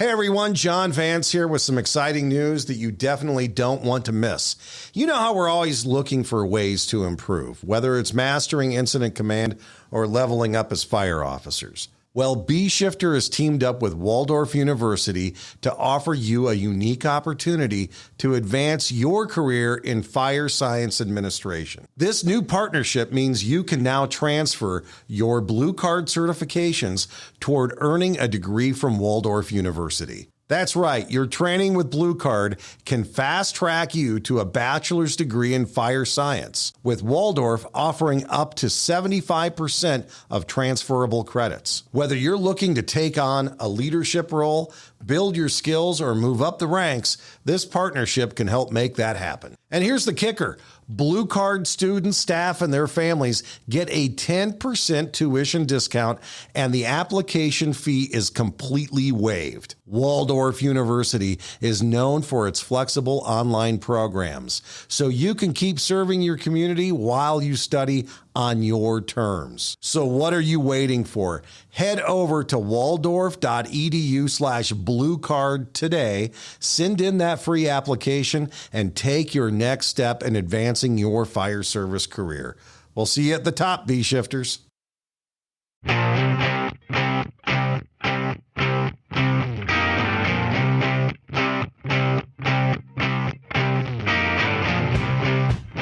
Hey everyone, John Vance here with some exciting news that you definitely don't want to miss. You know how we're always looking for ways to improve, whether it's mastering incident command or leveling up as fire officers. Well, B-Shifter has teamed up with Waldorf University to offer you a unique opportunity to advance your career in fire science administration. This new partnership means you can now transfer your Blue Card certifications toward earning a degree from Waldorf University. That's right, your training with Blue Card can fast track you to a bachelor's degree in fire science, with Waldorf offering up to 75% of transferable credits. Whether you're looking to take on a leadership role, build your skills, or move up the ranks, this partnership can help make that happen. And here's the kicker. Blue Card students, staff, and their families get a 10% tuition discount, and the application fee is completely waived. Waldorf University is known for its flexible online programs, so you can keep serving your community while you study on your terms. So what are you waiting for? Head over to waldorf.edu/bluecard today, send in that free application, and take your next step in advancing your fire service career. We'll see you at the top, B-Shifters.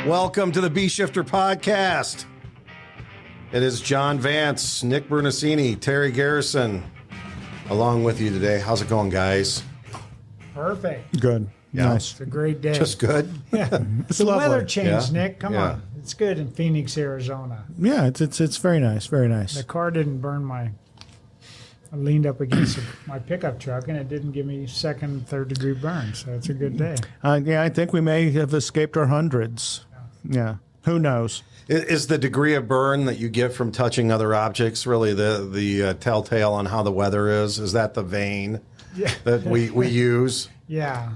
Welcome to the B-Shifter Podcast. It is John Vance, Nick Brunacini, Terry Garrison, along with you today. How's it going, guys? Perfect. Good. Yeah. Nice. It's a great day. Just good? Yeah. It's the lovely. weather changed, Yeah. Nick. Come Yeah. on. It's good in Phoenix, Arizona. Yeah, it's very nice. Very nice. The car didn't burn I leaned up against my pickup truck, and it didn't give me second, third degree burn. So it's a good day. Yeah, I think we may have escaped our hundreds. Yeah. Who knows? Is the degree of burn that you get from touching other objects really the telltale on how the weather is? Is that the vein that we use? Yeah.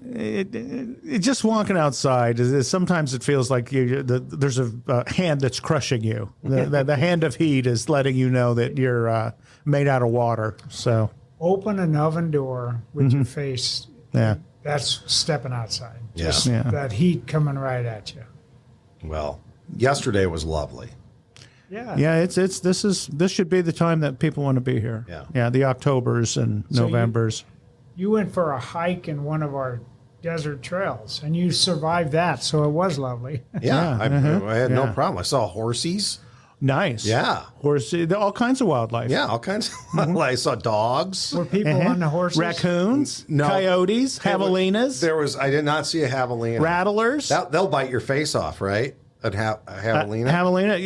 It just walking outside. Sometimes it feels like there's a hand that's crushing you. The hand of heat is letting you know that you're made out of water. So Open an oven door with your face. yeah. That's stepping outside. Yeah. Just Yeah. that heat coming right at you. Well, yesterday was lovely. Yeah. Yeah, this should be the time that people want to be here. Yeah. Yeah, the Octobers and So Novembers. You went for a hike in one of our desert trails, and you survived that, so it was lovely. Yeah, Yeah, I had no yeah. problem. I saw horsies. Nice. Yeah. Horse, all kinds of wildlife. Yeah, all kinds of I saw dogs. Were people on the horses? Raccoons, No. coyotes, javelinas, I did not see a javelina. rattlers. They'll bite your face off, right? A javelina? Javelina.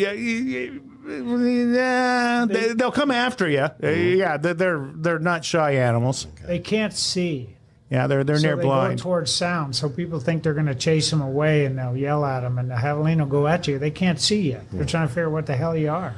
Yeah, they'll come after you. Yeah, they're not shy animals. They can't see. Yeah, they're So near they blind. go towards sound, so people think they're going to chase them away, and they'll yell at them, and the javelina will go at you. They can't see you. They're trying to figure out what the hell you are.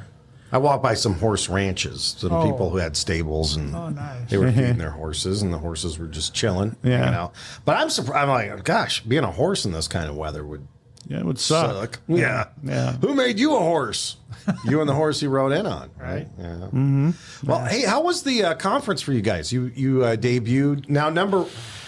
I walked by some horse ranches, some Oh. people who had stables, and Nice. they were feeding their horses, and the horses were just chilling. Yeah. You know? But I'm surprised. I'm like, gosh, being a horse in this kind of weather would Yeah, it would suck. suck. Yeah. Yeah. Who made you a horse? You and the horse you rode in on, right? Yeah. Mm-hmm. Well, hey, how was the conference for you guys? You debuted. Now,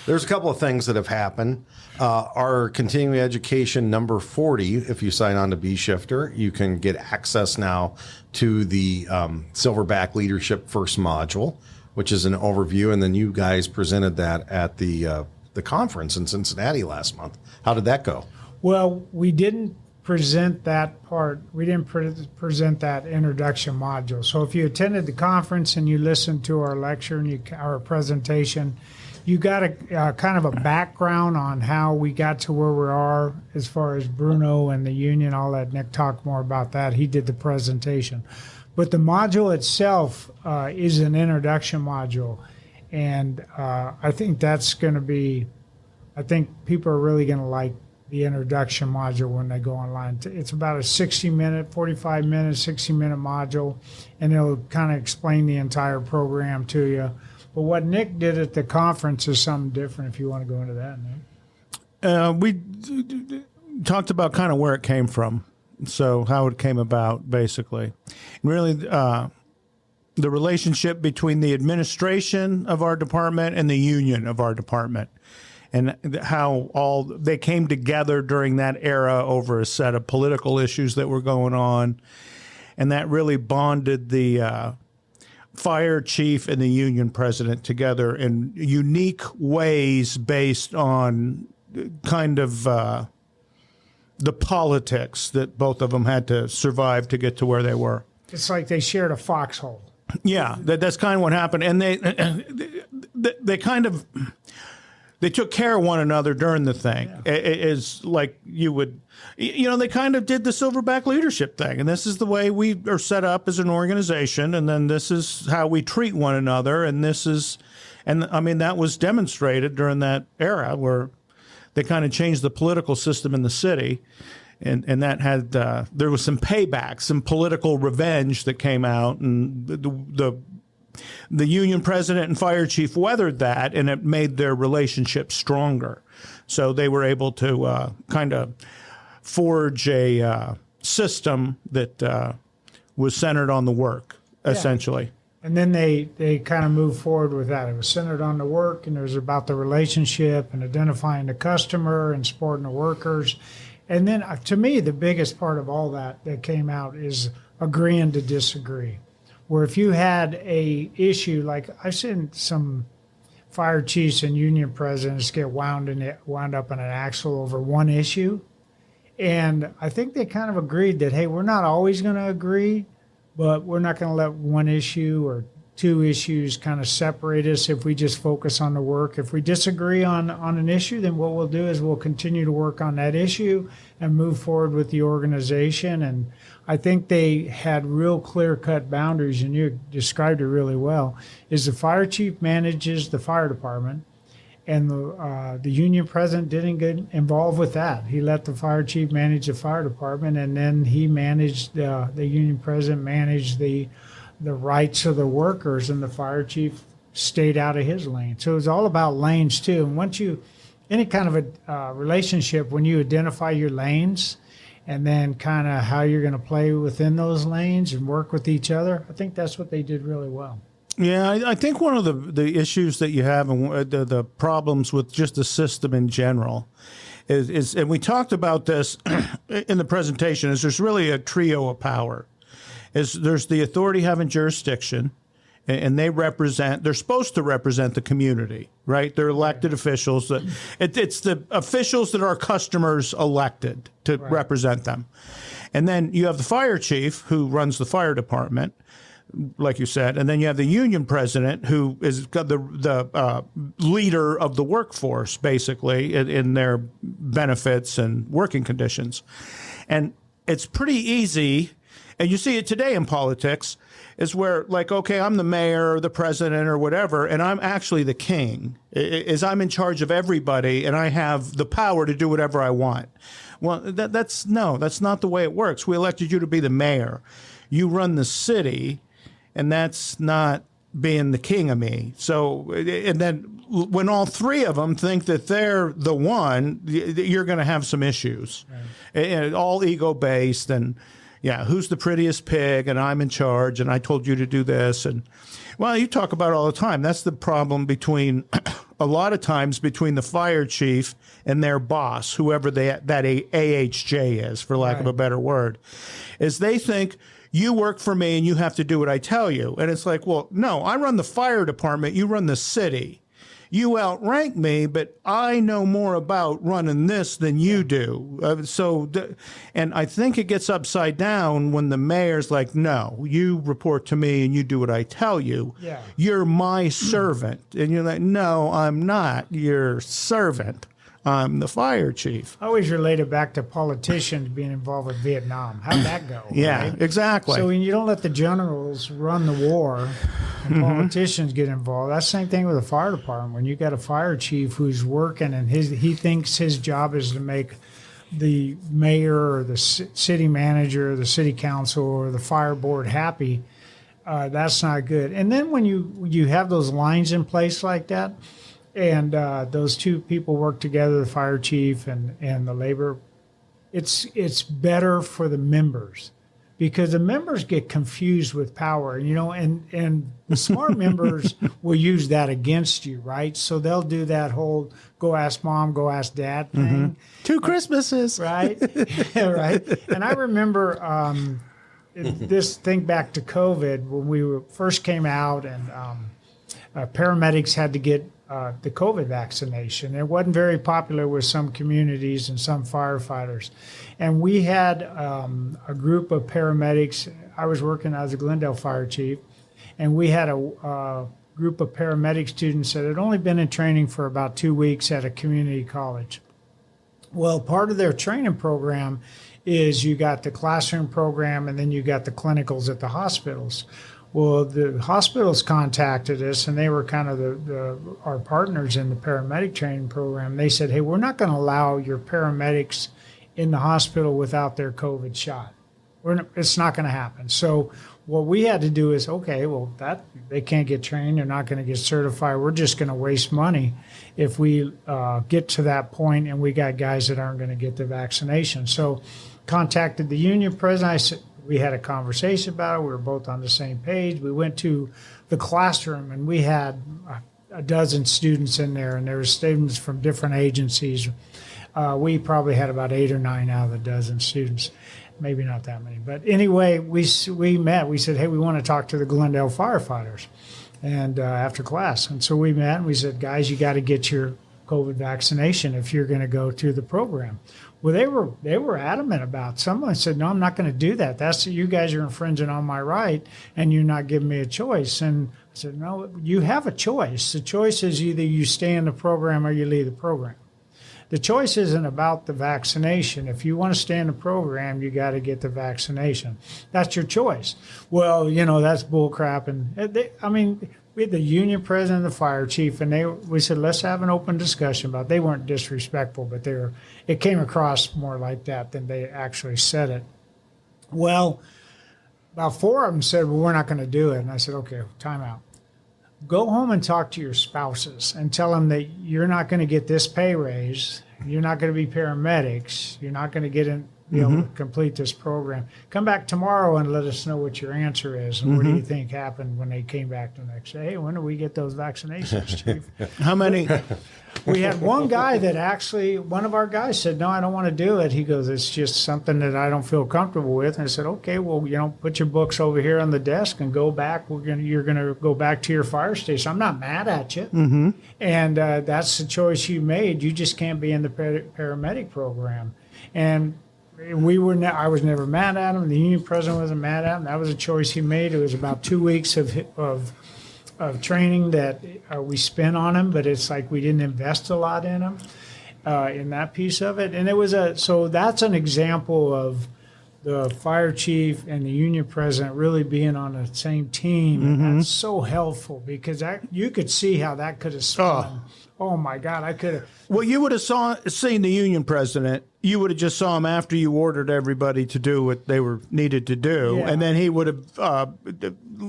there's a couple of things that have happened. Our continuing education number 40, if you sign on to B-Shifter, you can get access now to the Silverback Leadership First Module, which is an overview. And then you guys presented that at the conference in Cincinnati last month. How did that go? Well, we didn't present that part. We didn't present that introduction module. So if you attended the conference and you listened to our lecture and our presentation, you got a kind of a background on how we got to where we are as far as Bruno and the union. I'll let Nick talk more about that. He did the presentation. But the module itself is an introduction module. And I think that's going to be, I think people are really going to like the introduction module when they go online. It's about a 60-minute, 45-minute, 60-minute module, and it'll kind of explain the entire program to you. But what Nick did at the conference is something different, if you want to go into that, Nick. We talked about kind of where it came from, so how it came about, basically. Really, the relationship between the administration of our department and the union of our department, and how all they came together during that era over a set of political issues that were going on. And that really bonded the fire chief and the union president together in unique ways based on kind of the politics that both of them had to survive to get to where they were. It's like they shared a foxhole. Yeah, that's kind of what happened. And they kind of, they took care of one another during the thing. Yeah. Is like you would, they kind of did the Silverback leadership thing. And this is the way we are set up as an organization. And then this is how we treat one another. And that was demonstrated during that era where they kind of changed the political system in the city. And that had, there was some payback, some political revenge that came out. And the union president and fire chief weathered that, and it made their relationship stronger. So they were able to kind of forge a system that was centered on the work, essentially. And then they kind of moved forward with that. It was centered on the work, and it was about the relationship and identifying the customer and supporting the workers. And then, to me, the biggest part of all that came out is agreeing to disagree. Where if you had a issue, like I've seen some fire chiefs and union presidents get wound up in an axle over one issue. And I think they kind of agreed that, hey, we're not always going to agree, but we're not going to let one issue or two issues kind of separate us if we just focus on the work. If we disagree on an issue, then what we'll do is we'll continue to work on that issue and move forward with the organization. And I think they had real clear-cut boundaries, and you described it really well, is the fire chief manages the fire department, and the union president didn't get involved with that. He let the fire chief manage the fire department, and then he managed, the union president managed the rights of the workers, and the fire chief stayed out of his lane. So it was all about lanes too. And once any kind of a relationship, when you identify your lanes and then kind of how you're going to play within those lanes and work with each other, I think that's what they did really well. Yeah, I think one of the issues that you have and the problems with just the system in general is, and we talked about this in the presentation, is there's really a trio of power. There's the authority having jurisdiction, and they're supposed to represent the community, right? They're elected officials. It's the officials that our customers elected to represent them. And then you have the fire chief who runs the fire department, like you said, and then you have the union president who is the leader of the workforce, basically, in their benefits and working conditions. And it's pretty easy. And you see it today in politics, is where, like, okay, I'm the mayor or the president or whatever, and I'm actually the king, is I'm in charge of everybody, and I have the power to do whatever I want. Well, that's not the way it works. We elected you to be the mayor. You run the city, and that's not being the king of me. So, and then when all three of them think that they're the one, you're going to have some issues. Right. And all ego-based, and yeah, who's the prettiest pig, and I'm in charge, and I told you to do this. And, well, you talk about it all the time. That's the problem a lot of times between the fire chief and their boss, whoever that AHJ is, for lack of a better word, is they think you work for me and you have to do what I tell you. And it's like, well, no, I run the fire department, you run the city. You outrank me, but I know more about running this than you do. And I think it gets upside down when the mayor's like, no, you report to me and you do what I tell you. Yeah. You're my servant. And you're like, no, I'm not your servant. I'm the fire chief. I always relate it back to politicians being involved with Vietnam. How'd that go? Yeah, right? exactly. So when you don't let the generals run the war and politicians get involved, that's the same thing with the fire department. When you got a fire chief who's working and he thinks his job is to make the mayor or the city manager or the city council or the fire board happy, that's not good. And then when you have those lines in place like that, and those two people work together, the fire chief and the labor, it's better for the members because the members get confused with power, and the smart members will use that against you, right? So they'll do that whole go ask mom, go ask dad thing. 2 Christmases. Right. Right. And I remember this thing back to COVID when we first came out and paramedics had to get the COVID vaccination. It wasn't very popular with some communities and some firefighters. And we had a group of paramedics. I was working as a Glendale fire chief, and we had a group of paramedic students that had only been in training for about 2 weeks at a community college. Well, part of their training program is you got the classroom program and then you got the clinicals at the hospitals. Well, the hospitals contacted us, and they were kind of our partners in the paramedic training program. They said, hey, we're not going to allow your paramedics in the hospital without their COVID shot. It's not going to happen. So what we had to do is, okay, well, they can't get trained. They're not going to get certified. We're just going to waste money if we get to that point and we got guys that aren't going to get the vaccination. So contacted the union president. I said, we had a conversation about it. We were both on the same page. We went to the classroom, and we had a dozen students in there, and there were students from different agencies. We probably had about 8 or 9 out of the dozen students, maybe not that many. But anyway, we met. We said, hey, we want to talk to the Glendale firefighters, and after class. And so we met, and we said, guys, you got to get your COVID vaccination if you're going to go to the program. Well, they were adamant about it. Someone said, no, I'm not going to do that. You guys are infringing on my right, and you're not giving me a choice. And I said, no, you have a choice. The choice is either you stay in the program or you leave the program. The choice isn't about the vaccination. If you want to stay in the program, you got to get the vaccination. That's your choice. Well, that's bull crap. And we had the union president and the fire chief, and we said, let's have an open discussion about it. They weren't disrespectful, but it came across more like that than they actually said it. Well, about 4 of them said, well, we're not going to do it. And I said, okay, time out. Go home and talk to your spouses and tell them that you're not going to get this pay raise. You're not going to be paramedics. You're not going to get in, be able to complete this program. Come back tomorrow and let us know what your answer is. And what do you think happened when they came back the next day? Hey, when do we get those vaccinations, Chief? How many? We had one guy that one of our guys said, no, I don't want to do it. He goes, it's just something that I don't feel comfortable with. And I said, okay, well, put your books over here on the desk and go back. You're going to go back to your fire station. I'm not mad at you. And that's the choice you made. You just can't be in the paramedic program. And I was never mad at him. The union president wasn't mad at him. That was a choice he made. It was about 2 weeks of training that we spent on him, but it's like we didn't invest a lot in him, in that piece of it. And so that's an example of the fire chief and the union president really being on the same team. And that's so helpful because you could see how that could have spun. Oh my God, I could have. Well, you would have seen the union president. You would have just saw him after you ordered everybody to do what they were needed to do, and then he would have.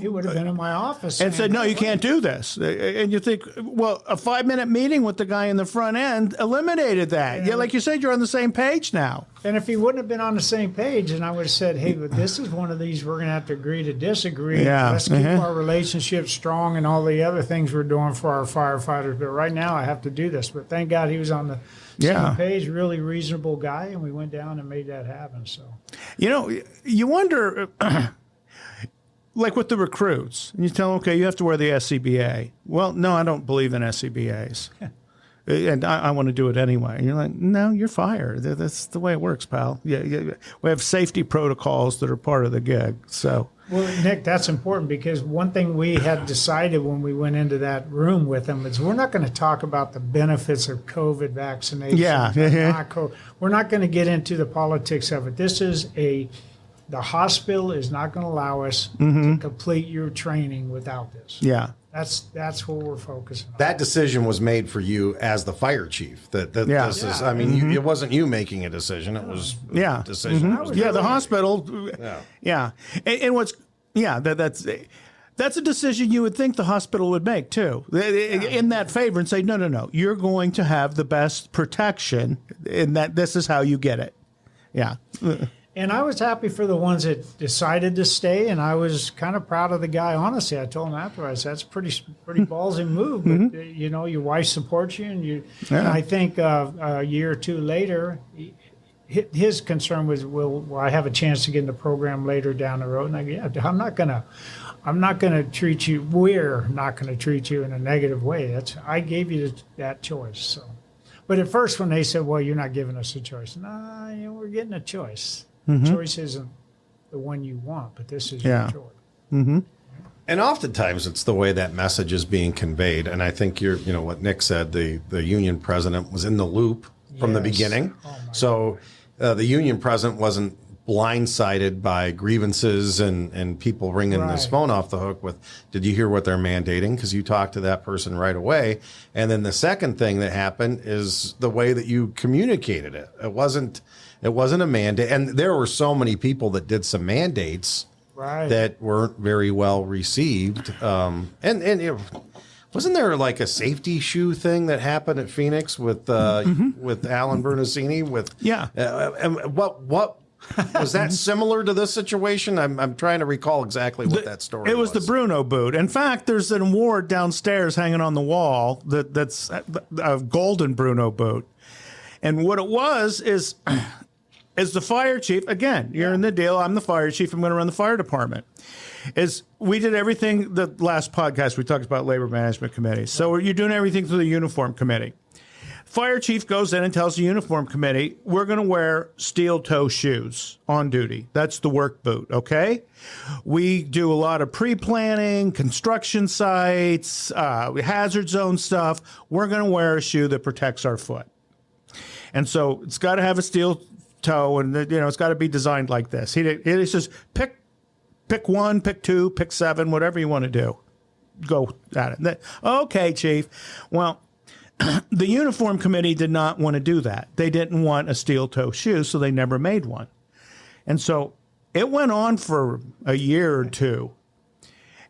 He would have been in my office and said, "No, you can't do this." And you think, well, a 5-minute meeting with the guy in the front end eliminated that. Yeah, like you said, you're on the same page now. And if he wouldn't have been on the same page, and I would have said, "Hey, but this is one of these we're going to have to agree to disagree. Yeah. Let's keep our relationship strong and all the other things we're doing for our firefighters. But right now, I have to do this." But thank God he was on the same page. Really reasonable guy, and we went down and made that happen. So, you wonder. Like with the recruits, and you tell them, okay, you have to wear the SCBA. Well, no, I don't believe in SCBAs. And I want to do it anyway. And you're like, no, you're fired. That's the way it works, pal. Yeah. We have safety protocols that are part of the gig. So, well, Nick, that's important because one thing we had decided when we went into that room with them is we're not going to talk about the benefits of COVID vaccination. Yeah. We're not going to get into the politics of it. The hospital is not going to allow us to complete your training without this. Yeah. That's what we're focusing on. That decision was made for you as the fire chief. This is. I mean, it wasn't you making a decision. It was a decision. The hospital. Yeah. And what's that's a decision you would think the hospital would make too, in that favor, and say, no, you're going to have the best protection, and that this is how you get it. Yeah. And I was happy for the ones that decided to stay, and I was kind of proud of the guy. Honestly, I told him afterwards, that's pretty ballsy move. But you know, your wife supports you, and you. Yeah. And I think a year or two later, his concern was, will I have a chance to get in the program later down the road? And I go, yeah, I'm not gonna treat you. We're not gonna treat you in a negative way. I gave you that choice. So, but at first when they said, well, you're not giving us a choice, nah, you know, we're getting a choice. Choice isn't the one you want, but this is your choice. And oftentimes it's the way that message is being conveyed. And I think you know, what Nick said, the union president was in the loop from the beginning. So the union president wasn't blindsided by grievances and people ringing his phone off the hook with, did you hear what they're mandating? Because you talked to that person right away. And then the second thing that happened is the way that you communicated it. It wasn't a mandate. And there were so many people that did some mandates that weren't very well received. And you know, wasn't there like a safety shoe thing that happened at Phoenix with Alan Brunacini? And what was that similar to this situation? I'm trying to recall exactly what that story was. It was the Bruno boot. In fact, there's an award downstairs hanging on the wall that's a golden Bruno boot. And what it was is the fire chief, again, you're in the deal, I'm the fire chief, I'm going to run the fire department. We did everything, the last podcast we talked about labor management committee. So you're doing everything through the uniform committee. Fire chief goes in and tells the uniform committee, we're going to wear steel toe shoes on duty. That's the work boot, okay? We do a lot of pre-planning, construction sites, hazard zone stuff. We're going to wear a shoe that protects our foot. And so it's got to have a steel toe, and you know it's got to be designed like this. He says, pick one, pick two, pick seven, whatever you want to do. Go at it. Okay, chief. Well, the uniform committee did not want to do that. They didn't want a steel toe shoe, so they never made one. And so it went on for a year or two.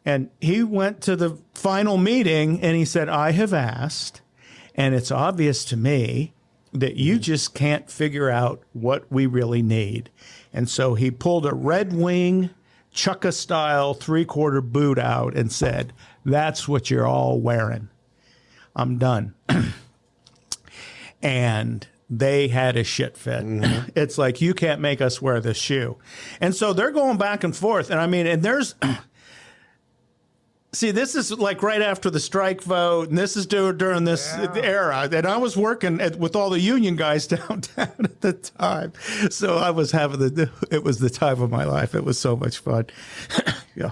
And he went to the final meeting and he said, I have asked, and it's obvious to me that you just can't figure out what we really need. And so he pulled a Red Wing Chukka-style 3/4 boot out and said, that's what you're all wearing. I'm done. And they had a shit fit. It's like, you can't make us wear this shoe. And so they're going back and forth. And I mean, and there's... See, this is like right after the strike vote, and this is during this era. And I was working with all the union guys downtown at the time. So I was it was the time of my life. It was so much fun. Yeah.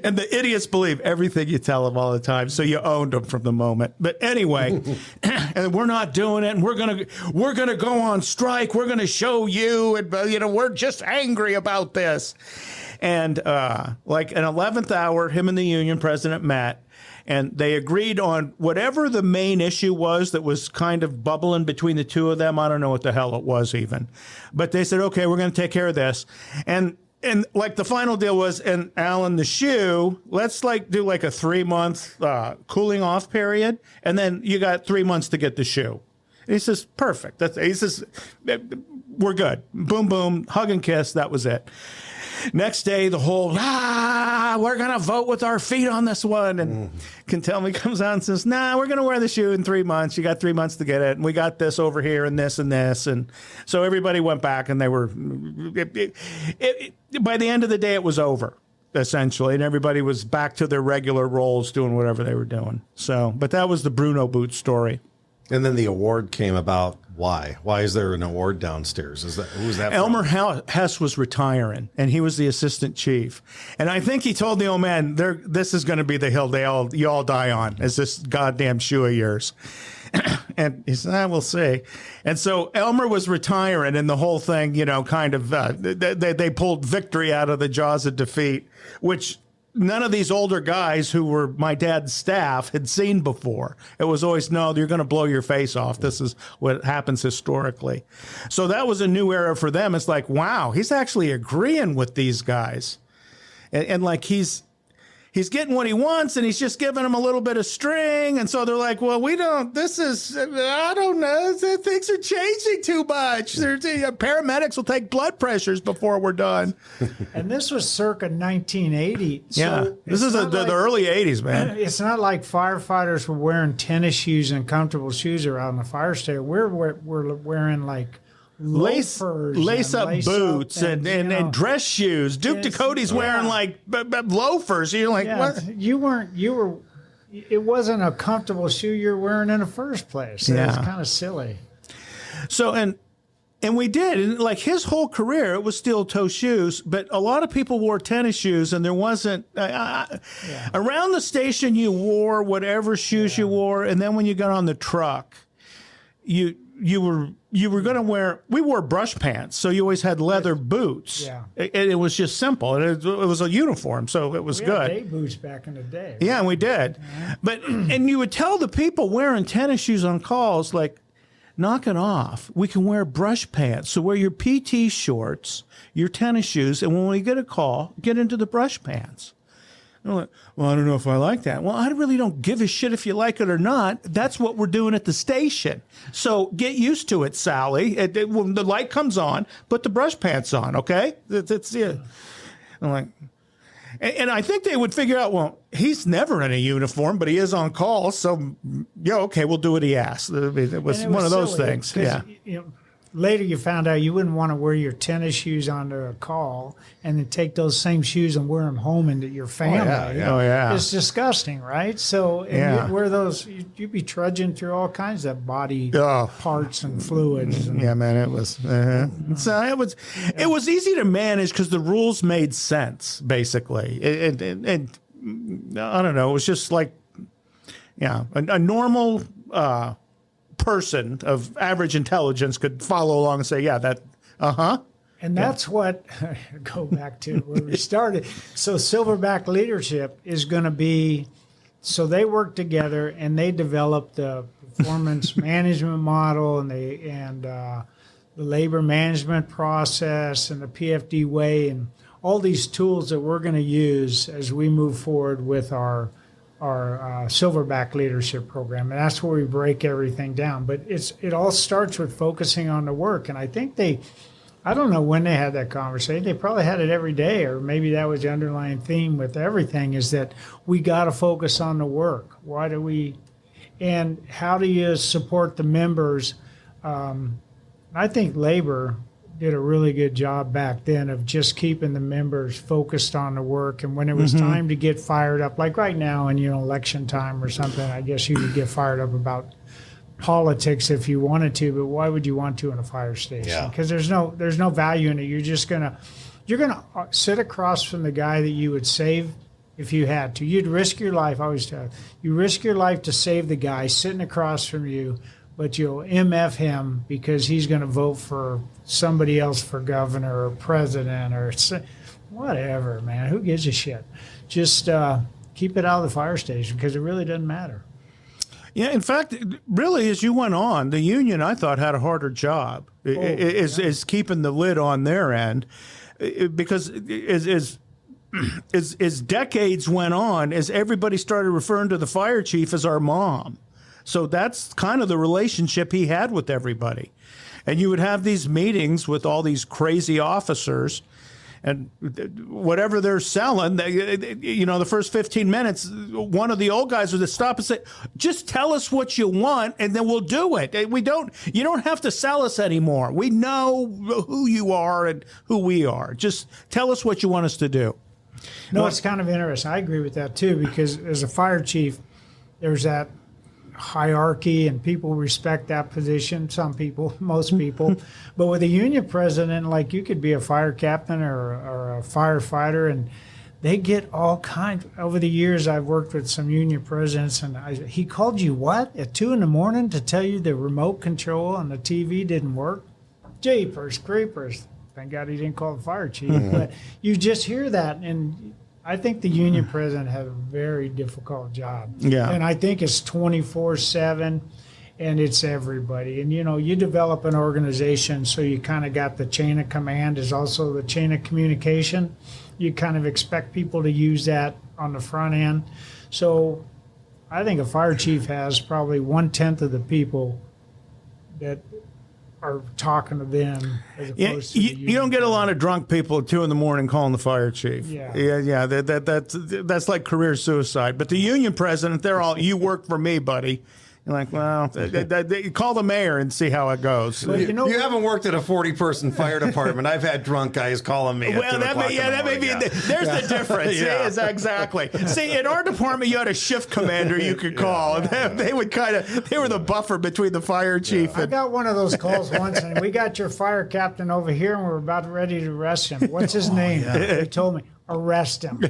And the idiots believe everything you tell them all the time. So you owned them from the moment. But anyway, and we're not doing it. And we're going to go on strike. We're going to show you. And, you know, we're just angry about this. And like an 11th hour, him and the union president met, and they agreed on whatever the main issue was that was kind of bubbling between the two of them. I don't know what the hell it was even. But they said, okay, we're going to take care of this. And like the final deal was, and Alan, the shoe, let's like do like a 3-month cooling off period. And then you got 3 months to get the shoe. And he says, perfect. He says, we're good. Boom, boom, hug and kiss. That was it. Next day, the whole, we're going to vote with our feet on this one. And Cantelmi comes out and says, we're going to wear the shoe in 3 months. You got 3 months to get it. And we got this over here and this and this. And so everybody went back and they were, by the end of the day, it was over, essentially. And everybody was back to their regular roles doing whatever they were doing. So, but that was the Bruno boot story. And then the award came about. Why? Why is there an award downstairs? Who's that? Elmer Hess was retiring, and he was the assistant chief. And I think he told the old man, "This is going to be the hill you all die on. Is this goddamn shoe of yours?" And he said, "We'll see." And so Elmer was retiring, and the whole thing, you know, kind of they pulled victory out of the jaws of defeat, which none of these older guys who were my dad's staff had seen before. It was always, no, you're going to blow your face off. This is what happens historically. So that was a new era for them. It's like, wow, he's actually agreeing with these guys. And like he's he's getting what he wants and he's just giving him a little bit of string. And so they're like, well, I don't know. Things are changing too much. Paramedics will take blood pressures before we're done. And this was circa 1980. Yeah. So This is the early 80s, man. it's not like firefighters were wearing tennis shoes and comfortable shoes around the fire station. We're wearing like Lace up boots and dress shoes. Duke Dakota's wearing like loafers. You're like, what? It wasn't a comfortable shoe you're wearing in the first place. So it's kind of silly. So, and we did. And like his whole career, it was steel toe shoes, but a lot of people wore tennis shoes, and there wasn't around the station. You wore whatever shoes you wore, and then when you got on the truck, you were going to wear. We wore brush pants, so you always had leather boots. Yeah, it was just simple. It was a uniform, so it was good. Day boots back in the day. Yeah, and we did. But and you would tell the people wearing tennis shoes on calls, like, knock it off. We can wear brush pants. So wear your PT shorts, your tennis shoes, and when we get a call, get into the brush pants. And I'm like, well, I don't know if I like that. Well, I really don't give a shit if you like it or not. That's what we're doing at the station. So get used to it, Sally. When the light comes on, put the brush pants on, okay? I'm like, and I think they would figure out, well, he's never in a uniform, but he is on call. So, yeah, okay, we'll do what he asks. It was one of those things. Yeah. Later, you found out you wouldn't want to wear your tennis shoes onto a call and then take those same shoes and wear them home into your family. Oh, yeah. It's disgusting, right? So you'd wear those, you'd be trudging through all kinds of body parts and fluids. And, yeah, man, it was. So it was easy to manage because the rules made sense, basically. And I don't know, it was just like, a normal person of average intelligence could follow along and say, And that's what, go back to where we started. So Silverback leadership is going to be, so they work together and they develop the performance management model and the labor management process and the PFD way and all these tools that we're going to use as we move forward with our Silverback leadership program. And that's where we break everything down. But it all starts with focusing on the work. And I think I don't know when they had that conversation. They probably had it every day, or maybe that was the underlying theme with everything, is that we got to focus on the work. And how do you support the members? I think labor did a really good job back then of just keeping the members focused on the work. And when it was time to get fired up, like right now in election time or something, I guess you could get fired up about politics if you wanted to, but why would you want to in a fire station? Because there's no value in it. You're gonna sit across from the guy that you would save if you had to. You'd risk your life. I always tell you risk your life to save the guy sitting across from you, but you'll MF him because he's going to vote for somebody else for governor or president or whatever, man. Who gives a shit? Just keep it out of the fire station because it really doesn't matter. Yeah, in fact, really, as you went on, the union, I thought, had a harder job is keeping the lid on their end because as decades went on, as everybody started referring to the fire chief as our mom. So that's kind of the relationship he had with everybody. And you would have these meetings with all these crazy officers, and whatever they're selling, the first 15 minutes, one of the old guys would just stop and say, just tell us what you want, and then we'll do it. You don't have to sell us anymore. We know who you are and who we are. Just tell us what you want us to do. No, it's kind of interesting. I agree with that, too, because as a fire chief, there's that hierarchy and people respect that position. Some people, most people. But with a union president, like you could be a fire captain or a firefighter, and they get all kinds. Over the years, I've worked with some union presidents, and he called you what at 2 a.m. to tell you the remote control on the TV didn't work? Jeepers creepers. Thank God he didn't call the fire chief. But you just hear that, and I think the union president has a very difficult job. Yeah. And I think it's 24/7, and it's everybody. And, you develop an organization, so you kind of got the chain of command is also the chain of communication. you kind of expect people to use that on the front end. So I think a fire chief has probably 1/10 of the people that are talking to them as opposed to you don't get a lot of drunk people at 2 a.m. calling the fire chief. Yeah. That's like career suicide. But the union president, they're all, you work for me, buddy. You're like, well, call the mayor and see how it goes. Well, you haven't worked at a 40-person fire department. I've had drunk guys calling me. Well, that may be. There's the difference. Yeah. Exactly. See, in our department, you had a shift commander you could call. They would they were the buffer between the fire chief. I got one of those calls once, and we got your fire captain over here, and we're about ready to arrest him. What's his name? He told me, arrest him.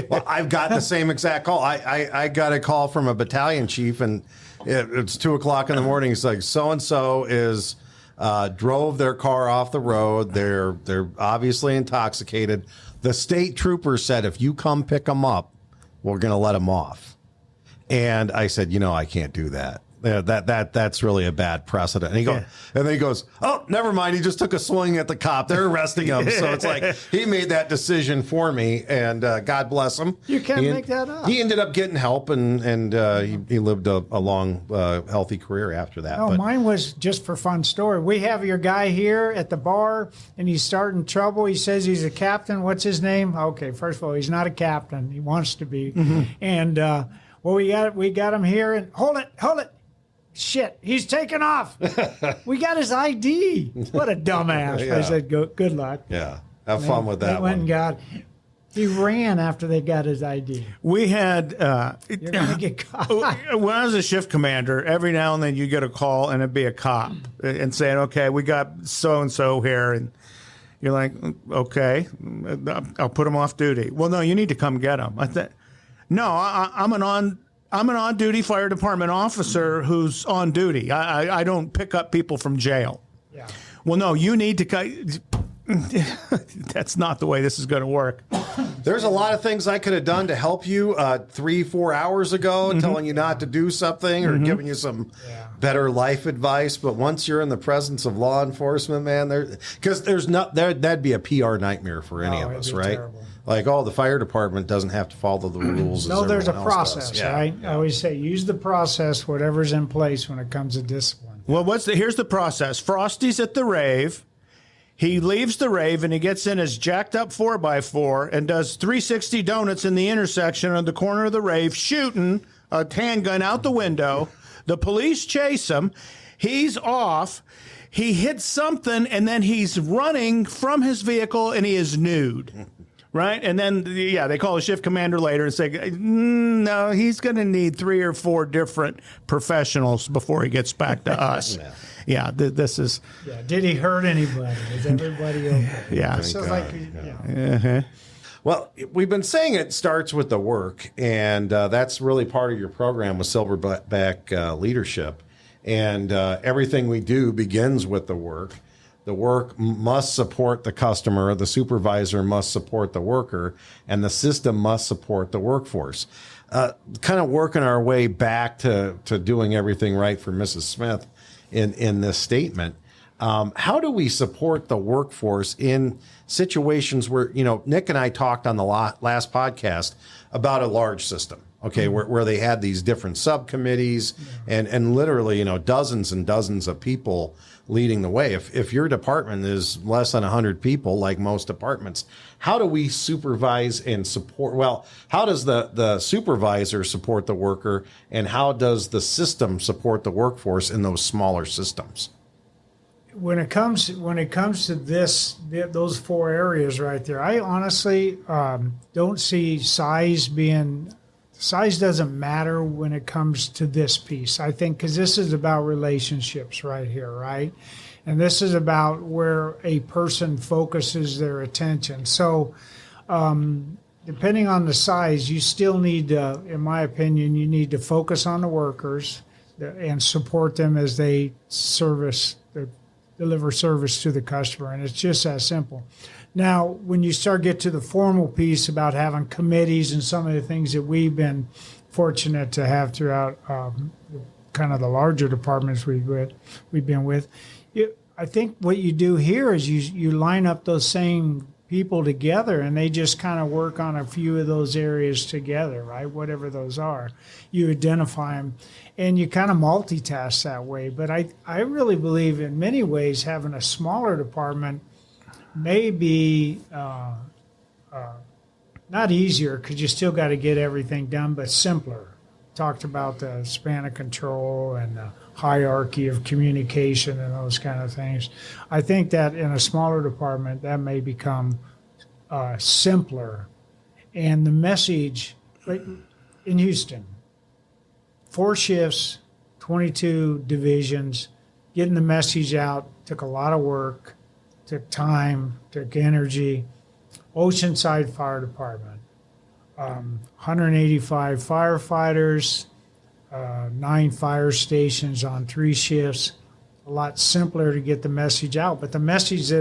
Well, I've got the same exact call. I got a call from a battalion chief, and it's 2:00 in the morning. He's like, so-and-so is drove their car off the road. They're obviously intoxicated. The state trooper said, if you come pick them up, we're going to let them off. And I said, I can't do that. That's really a bad precedent. And then he goes, oh, never mind. He just took a swing at the cop. They're arresting him. So it's like he made that decision for me, and God bless him. You can't make that up. He ended up getting help, and he lived a long, healthy career after that. No, mine was just for fun story. We have your guy here at the bar, and he's starting trouble. He says he's a captain. What's his name? Okay, first of all, he's not a captain. He wants to be. Mm-hmm. And we got him here, and hold it. Shit, he's taken off. We got his ID. What a dumbass. Yeah. I said, good luck. Yeah, have fun with that went one. And got, he ran after they got his ID. We had, You're going to get caught. when I was a shift commander, every now and then you get a call and it'd be a cop and saying, okay, we got so-and-so here. And you're like, okay, I'll put him off duty. Well, no, you need to come get him. I'm an on-duty fire department officer who's on duty. I don't pick up people from jail. Yeah. Well, no, you need to. That's not the way this is going to work. There's a lot of things I could have done to help you 3-4 hours ago, telling you not to do something or giving you some better life advice. But once you're in the presence of law enforcement, man, that'd be a PR nightmare for any of us, right? Terrible. Like, the fire department doesn't have to follow the rules. No, there's a everyone else process, does. Yeah. right? I always say use the process, whatever's in place when it comes to discipline. Well, here's the process. Frosty's at the rave. He leaves the rave and he gets in his jacked up 4x4 and does 360 donuts in the intersection on the corner of the rave, shooting a handgun out the window. The police chase him. He's off. He hits something and then he's running from his vehicle and he is nude. Right? And then, they call a shift commander later and say, no, he's going to need 3 or 4 different professionals before he gets back to us. This is... Yeah, did he hurt anybody? Is everybody okay? Yeah. It sounds like... Well, we've been saying it starts with the work, and that's really part of your program with Silverback leadership. And everything we do begins with the work. The work must support the customer, the supervisor must support the worker, and the system must support the workforce. Kind of working our way back to doing everything right for Mrs. Smith in this statement. How do we support the workforce in situations where, Nick and I talked on the last podcast about a large system, okay, where they had these different subcommittees and literally, dozens and dozens of people leading the way. If your department is less than 100 people, like most departments, how do we supervise and support? Well, how does the supervisor support the worker, and how does the system support the workforce in those smaller systems? When it comes to those 4 areas right there, I honestly don't see size doesn't matter when it comes to this piece. I think because this is about relationships right here, right? And this is about where a person focuses their attention. So depending on the size, you still need to, in my opinion, you need to focus on the workers and support them as they deliver service to the customer. And it's just that simple. Now, when you start to the formal piece about having committees and some of the things that we've been fortunate to have throughout kind of the larger departments we've been with, I think what you do here is you line up those same people together, and they just kind of work on a few of those areas together, right? Whatever those are, you identify them, and you kind of multitask that way. But I really believe in many ways having a smaller department may be not easier, because you still got to get everything done, but simpler. Talked about the span of control and the hierarchy of communication and those kind of things. I think that in a smaller department, that may become simpler. And the message, like in Houston, 4 shifts, 22 divisions, getting the message out took a lot of work, took time, took energy. Oceanside Fire Department, 185 firefighters, 9 fire stations on 3 shifts. A lot simpler to get the message out. But the message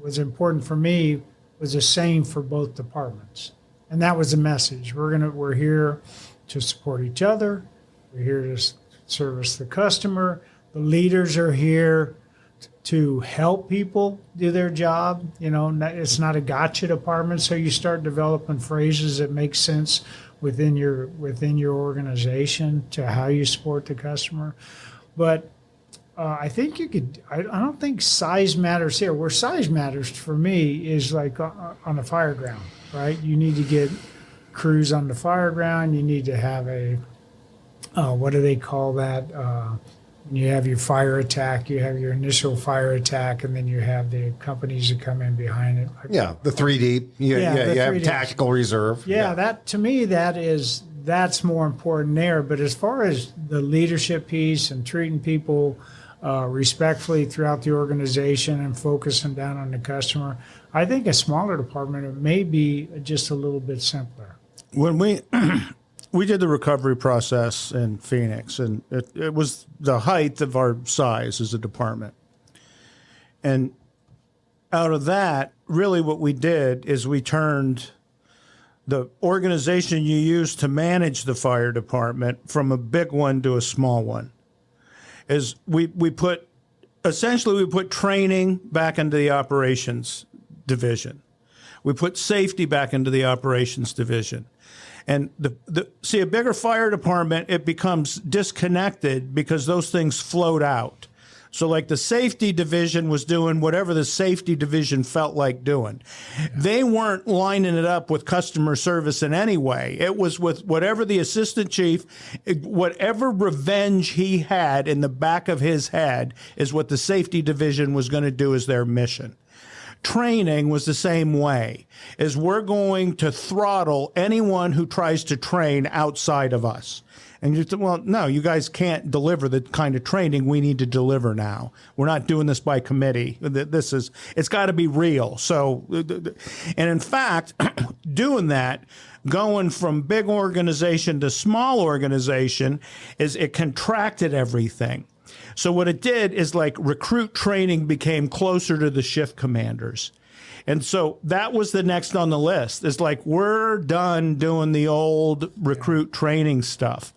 was important for me was the same for both departments, and that was the message. We're here to support each other. We're here to service the customer. The leaders are here to help people do their job. It's not a gotcha department, so you start developing phrases that make sense within your organization to how you support the customer. But I think you could. I don't think size matters here. Where size matters for me is like on the fire ground, right? You need to get crews on the fire ground. You need to have a what do they call that? You have your fire attack, you have your initial fire attack, and then you have the companies that come in behind it. Yeah, the 3D. You have tactical reserve. Yeah, that to me, that's more important there. But as far as the leadership piece and treating people respectfully throughout the organization and focusing down on the customer, I think a smaller department, it may be just a little bit simpler. When we did the recovery process in Phoenix, and it was the height of our size as a department. And out of that, really what we did is we turned the organization you use to manage the fire department from a big one to a small one. Is we put training back into the operations division. We put safety back into the operations division. And see, a bigger fire department, it becomes disconnected because those things float out. So like the safety division was doing whatever the safety division felt like doing. Yeah. They weren't lining it up with customer service in any way. It was with whatever the assistant chief, whatever revenge he had in the back of his head is what the safety division was going to do as their mission. Training was the same way, is we're going to throttle anyone who tries to train outside of us. And you say, well, no, you guys can't deliver the kind of training we need to deliver now. We're not doing this by committee. It's got to be real. So, and in fact, doing that, going from big organization to small organization, is it contracted everything. So what it did is like recruit training became closer to the shift commanders. And so that was the next on the list. It's like, we're done doing the old recruit training stuff.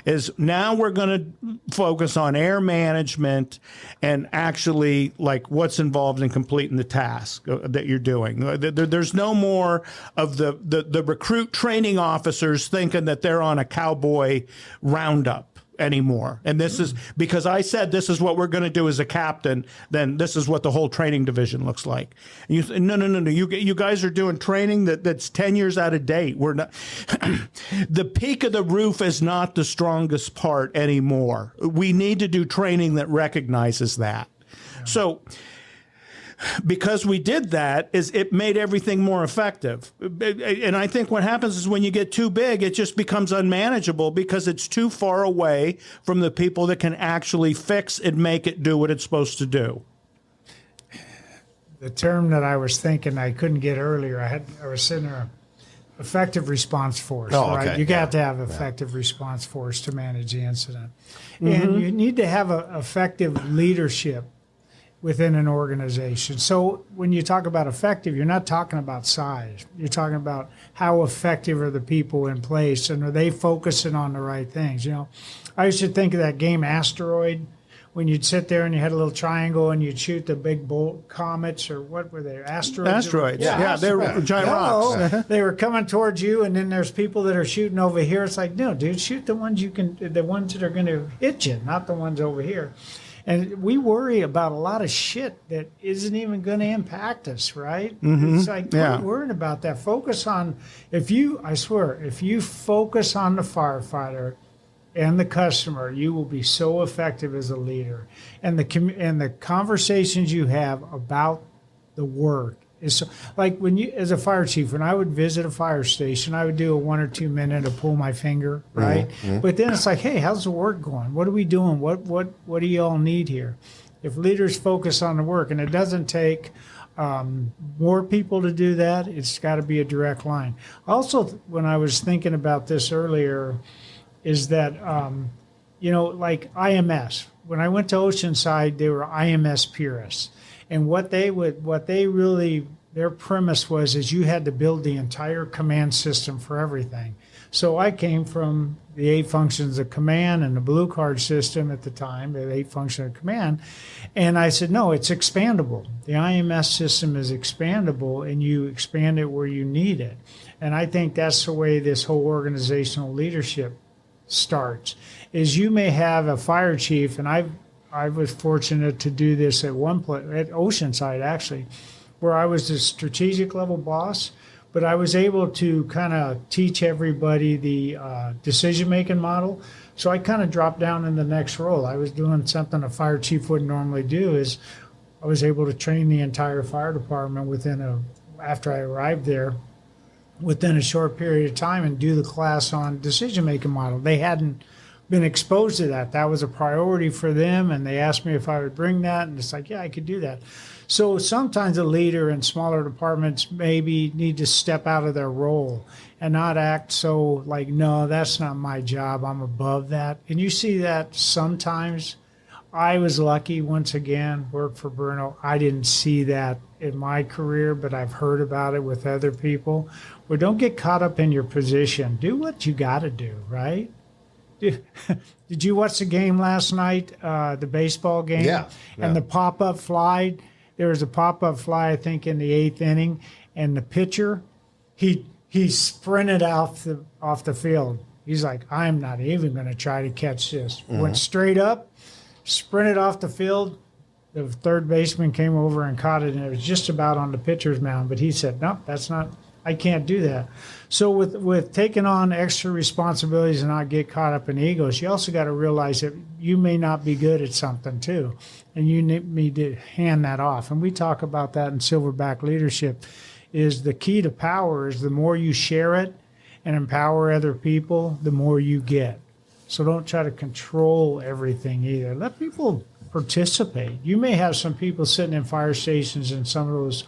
Is now we're going to focus on air management and actually like what's involved in completing the task that you're doing. There's no more of the recruit training officers thinking that they're on a cowboy roundup anymore. And this is because I said this is what we're going to do as a captain, then this is what the whole training division looks like. And you say, no. You guys are doing training that's 10 years out of date. We're not. The peak of the roof is not the strongest part anymore. We need to do training that recognizes that. Yeah. So because we did that, is it made everything more effective. And I think what happens is when you get too big, it just becomes unmanageable because it's too far away from the people that can actually fix and make it do what it's supposed to do. The term that I was thinking I couldn't get earlier, I was sitting there, effective response force, right? Okay. You got to have effective response force to manage the incident. Mm-hmm. And you need to have effective leadership within an organization. So when you talk about effective, you're not talking about size. You're talking about how effective are the people in place and are they focusing on the right things? I used to think of that game Asteroid, when you'd sit there and you had a little triangle and you'd shoot the big bolt comets, or what were they, asteroids? Asteroids. Yeah, they were giant rocks. They were coming towards you, and then there's people that are shooting over here. It's like, no, dude, shoot the ones the ones that are going to hit you, not the ones over here. And we worry about a lot of shit that isn't even going to impact us, right? It's like, we're worrying about that. Focus on, if you focus on the firefighter and the customer, you will be so effective as a leader. And the conversations you have about the work is so, like when you, as a fire chief, when I would visit a fire station, I would do a 1 or 2 minute to pull my finger, right? But then it's like, hey, how's the work going? What are we doing? What do you all need here? If leaders focus on the work, and it doesn't take more people to do that, it's got to be a direct line. Also, when I was thinking about this earlier, is that like IMS. When I went to Oceanside, they were IMS purists. And their premise was you had to build the entire command system for everything. So I came from the 8 functions of command and the blue card system at the time, the 8 functions of command. And I said, no, it's expandable. The IMS system is expandable, and you expand it where you need it. And I think that's the way this whole organizational leadership starts, is you may have a fire chief, and I was fortunate to do this at one place, at Oceanside actually, where I was the strategic level boss, but I was able to kind of teach everybody the decision-making model. So I kind of dropped down in the next role. I was doing something a fire chief wouldn't normally do, is I was able to train the entire fire department after I arrived there, within a short period of time, and do the class on decision-making model. They hadn't been exposed to that. That was a priority for them, and they asked me if I would bring that, and it's like, yeah, I could do that. So sometimes a leader in smaller departments maybe need to step out of their role and not act so like, no, that's not my job, I'm above that. And you see that sometimes. I was lucky, once again, worked for Bruno. I didn't see that in my career, but I've heard about it with other people. Well, don't get caught up in your position. Do what you got to do, right? Did you watch the game last night, the baseball game? Yeah. And the pop-up fly, there was a pop-up fly, I think, in the 8th inning, and the pitcher, he sprinted off the field. He's like, I'm not even going to try to catch this. Went straight up, sprinted off the field. The third baseman came over and caught it, and it was just about on the pitcher's mound. But he said, no, I can't do that. So with taking on extra responsibilities and not get caught up in egos, you also got to realize that you may not be good at something too, and you need to hand that off. And we talk about that in Silverback leadership, is the key to power is the more you share it and empower other people, the more you get. So don't try to control everything either. Let people participate. You may have some people sitting in fire stations in some of those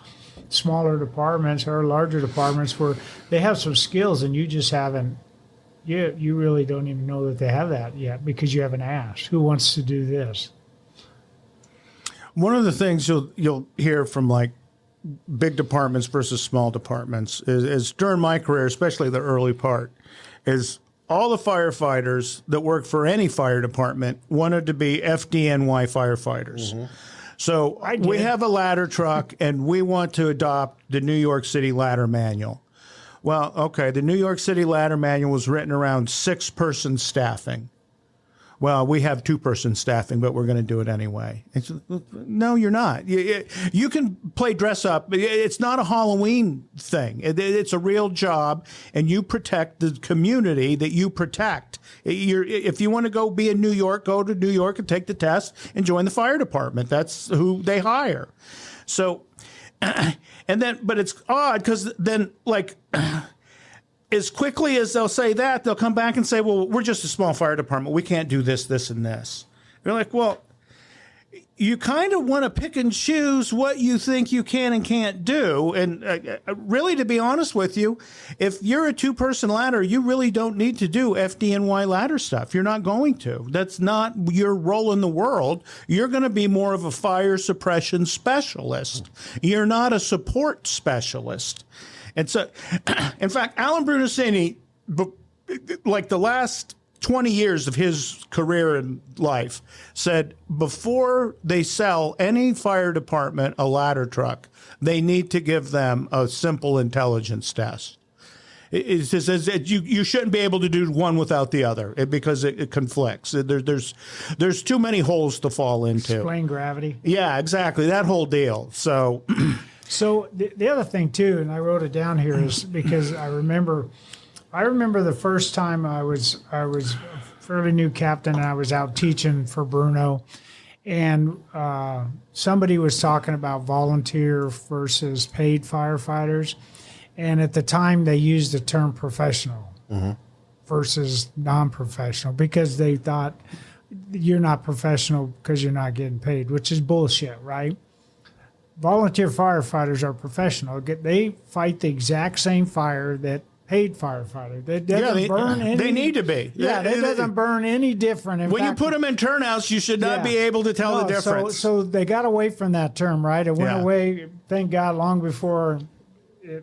smaller departments or larger departments where they have some skills and you just haven't, you really don't even know that they have that yet because you haven't asked, who wants to do this? One of the things you'll hear from like big departments versus small departments is during my career, especially the early part, is all the firefighters that work for any fire department wanted to be FDNY firefighters. So we have a ladder truck, and we want to adopt the New York City ladder manual. Well, okay, the New York City ladder manual was written around 6-person staffing. Well, we have 2-person staffing, but we're going to do it anyway. No, you're not. You can play dress up. It's not a Halloween thing. It's a real job, and you protect the community that you protect. If you want to go be in New York, go to New York and take the test and join the fire department. That's who they hire. So, and then, but it's odd because then, like, as quickly as they'll say that, they'll come back and say, well, we're just a small fire department. We can't do this, this, and this. You're like, well, you kind of want to pick and choose what you think you can and can't do. And really, to be honest with you, if you're a 2-person ladder, you really don't need to do FDNY ladder stuff. You're not going to. That's not your role in the world. You're going to be more of a fire suppression specialist. You're not a support specialist. And so, in fact, Alan Brunacini, like the last 20 years of his career in life, said before they sell any fire department a ladder truck, they need to give them a simple intelligence test. It says that you shouldn't be able to do one without the other because it conflicts. There's too many holes to fall into. Explain gravity. Yeah, exactly. That whole deal. So, so the other thing too, and I wrote it down here, is because I remember the first time I was a fairly new captain and I was out teaching for Bruno, and somebody was talking about volunteer versus paid firefighters. And at the time, they used the term professional versus non-professional because they thought you're not professional because you're not getting paid, which is bullshit, right? Volunteer firefighters are professional. They fight the exact same fire that paid firefighter. That doesn't burn any. They need to be. Yeah, that doesn't burn any different. When you put them in turnouts, you should not be able to tell the difference. So they got away from that term, right? It went away, thank God, long before the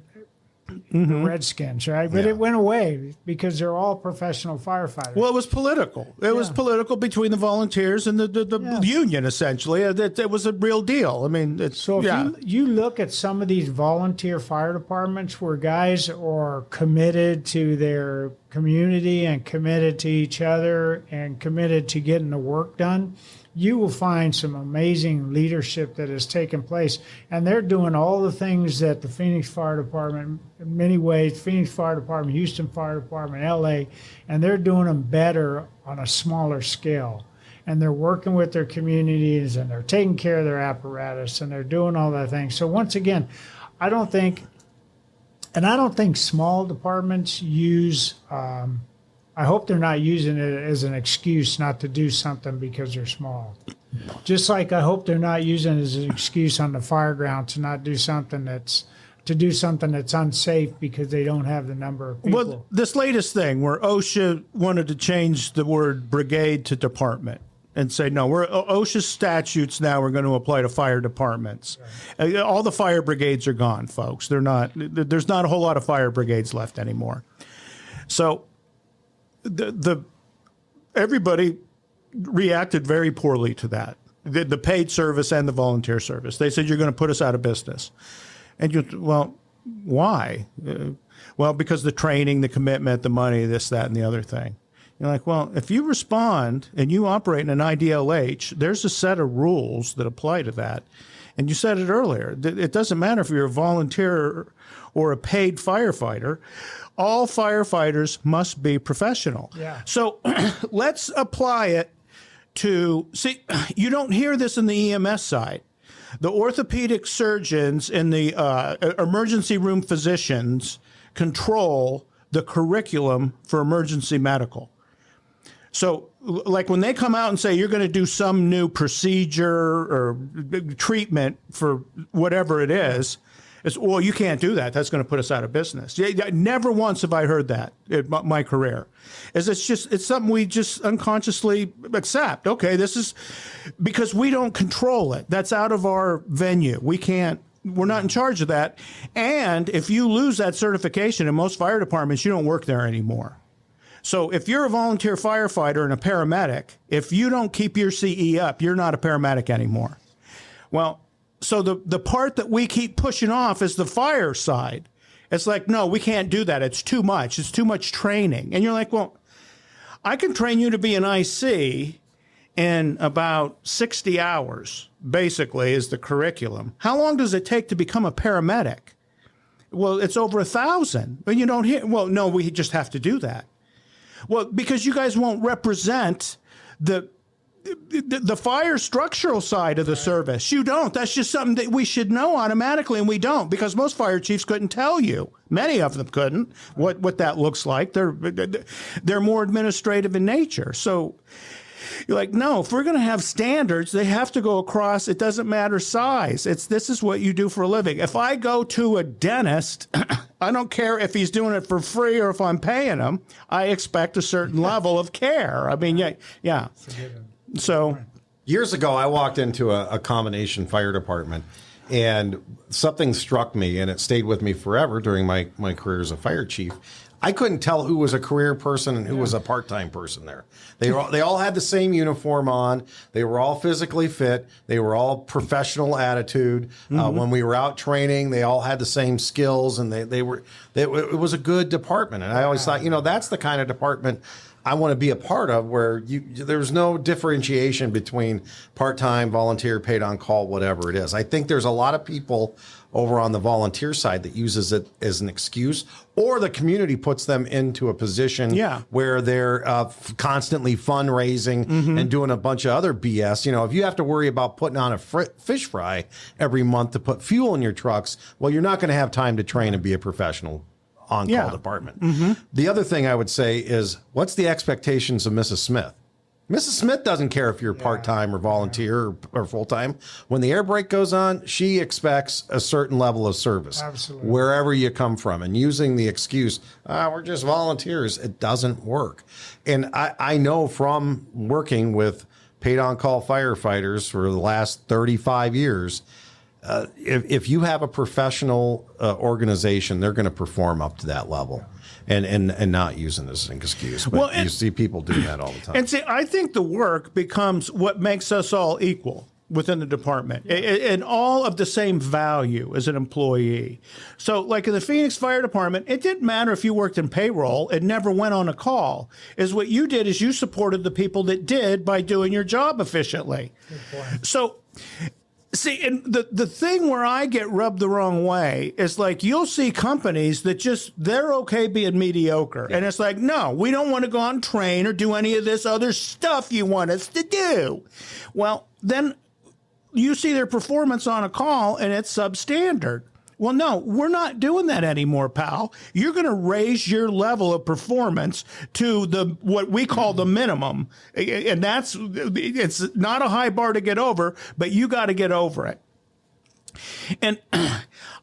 Redskins, right? But it went away because they're all professional firefighters. Well, it was political. It was political between the volunteers and the union, essentially. It was a real deal. I mean, if you look at some of these volunteer fire departments where guys are committed to their community and committed to each other and committed to getting the work done, you will find some amazing leadership that has taken place. And they're doing all the things that the Phoenix Fire Department, in many ways, Phoenix Fire Department, Houston Fire Department, LA, and they're doing them better on a smaller scale. And they're working with their communities and they're taking care of their apparatus and they're doing all that thing. So once again, I don't think small departments use, I hope they're not using it as an excuse not to do something because they're small. Just like I hope they're not using it as an excuse on the fire ground to not do something that's unsafe because they don't have the number of people. Well, this latest thing where OSHA wanted to change the word brigade to department and say, no, OSHA statutes now are going to apply to fire departments. Right. All the fire brigades are gone, folks. There's not a whole lot of fire brigades left anymore. So everybody reacted very poorly to that. The paid service and the volunteer service. They said, you're going to put us out of business. And well, why? Well, because the training, the commitment, the money, this, that, and the other thing. You're like, well, if you respond and you operate in an IDLH, there's a set of rules that apply to that. And you said it earlier. It doesn't matter if you're a volunteer or a paid firefighter. All firefighters must be professional. Yeah. So let's apply it to, see, you don't hear this in the EMS side. The orthopedic surgeons and the emergency room physicians control the curriculum for emergency medical. So, like when they come out and say you're going to do some new procedure or treatment for whatever it is, it's, well, you can't do that. That's going to put us out of business. Never once have I heard that in my career. It's something we just unconsciously accept. Okay, this is because we don't control it. That's out of our venue. We're not in charge of that. And if you lose that certification in most fire departments, you don't work there anymore. So if you're a volunteer firefighter and a paramedic, if you don't keep your CE up, you're not a paramedic anymore. Well, so the part that we keep pushing off is the fire side. It's like, no, we can't do that. It's too much. It's too much training. And you're like, well, I can train you to be an IC in about 60 hours, basically, is the curriculum. How long does it take to become a paramedic? Well, it's over 1,000. But you don't hear, well, no, we just have to do that. Well, because you guys won't represent the fire structural side of the service. You don't. That's just something that we should know automatically, and we don't, because most fire chiefs couldn't tell you. Many of them couldn't what that looks like. They're more administrative in nature. So you're like, no, if we're going to have standards, they have to go across. It doesn't matter size. This is what you do for a living. If I go to a dentist, I don't care if he's doing it for free or if I'm paying him. I expect a certain level of care. I mean, yeah. So years ago, I walked into a combination fire department, and something struck me, and it stayed with me forever during my career as a fire chief. I couldn't tell who was a career person and who was a part-time person there. They all had the same uniform on. They were all physically fit. They were all professional attitude. When we were out training, they all had the same skills, and it was a good department. And I always thought, that's the kind of department I want to be a part of, where there's no differentiation between part-time, volunteer, paid on call, whatever it is. I think there's a lot of people over on the volunteer side that uses it as an excuse, or the community puts them into a position where they're constantly fundraising and doing a bunch of other BS. If you have to worry about putting on a fish fry every month to put fuel in your trucks, well, you're not going to have time to train and be a professional on-call department. The other thing I would say is, what's the expectations of Mrs. Smith? Mrs. Smith doesn't care if you're part-time or volunteer or full-time. When the air brake goes on, she expects a certain level of service. Absolutely. Wherever you come from. And using the excuse, we're just volunteers, it doesn't work. And I know from working with paid on-call firefighters for the last 35 years, if you have a professional organization, they're going to perform up to that level, and not using this as an excuse. But you see people doing that all the time. And see, I think the work becomes what makes us all equal within the department, and all of the same value as an employee. So like in the Phoenix Fire Department, it didn't matter if you worked in payroll and never went on a call. Is what you did is you supported the people that did by doing your job efficiently. Good point. So see, and the thing where I get rubbed the wrong way is, like, you'll see companies that they're okay being mediocre. And it's like, no, we don't want to go out and train or do any of this other stuff you want us to do. Well, then you see their performance on a call and it's substandard. Well, no, we're not doing that anymore, pal. You're going to raise your level of performance to what we call the minimum. And it's not a high bar to get over, but you got to get over it. And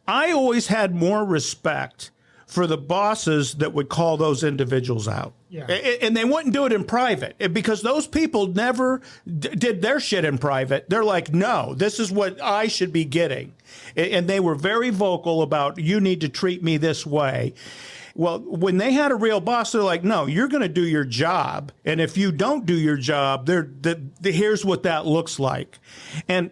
I always had more respect for the bosses that would call those individuals out. Yeah. And they wouldn't do it in private, because those people never did their shit in private. They're like, no, this is what I should be getting. And they were very vocal about, you need to treat me this way. Well, when they had a real boss, they're like, no, you're going to do your job. And if you don't do your job, here's what that looks like. And